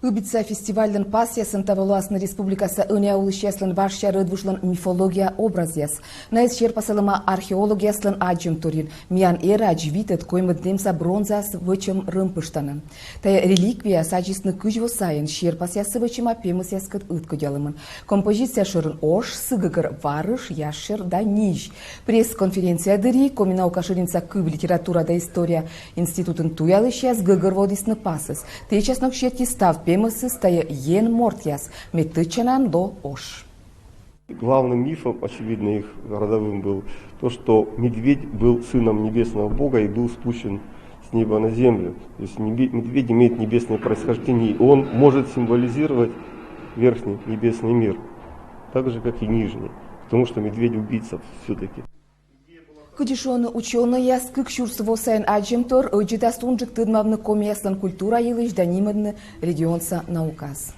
Ыбица фестивальден пассиясын Таволасны республикасы ыня улышеслын варша рыдвушлын мифология образес. Найс шерпасылыма археологияслын аджым турин. Миян эра аджвитет коймыддемса бронзас вычым рымпыштанын. Тая реликвия саджисны күжво сайын шерпасясы вычыма пемысяскыт ыткыдялымын. Композиция шырын ош, сыгыгыр варыш, яшыр да ниж. Пресс-конференция дыри, коминаука шыринца кыб литература да история институтын туялышяс гыгыр водисны пасыс. Течаснок шетки став пемысы стая ен мортяс, метычанан до ош. Главным мифом, очевидно, их родовым был то, что медведь был сыном небесного бога и был спущен с неба на землю. То есть медведь имеет небесное происхождение, и он может символизировать верхний небесный мир, так же, как и нижний, потому что медведь убийца все-таки. Кыдишоны ученые яскык шурсово сайын аджемтор, ыджита сунжик тыдмавны комияслан культура елыш да нимадны регионса наукас.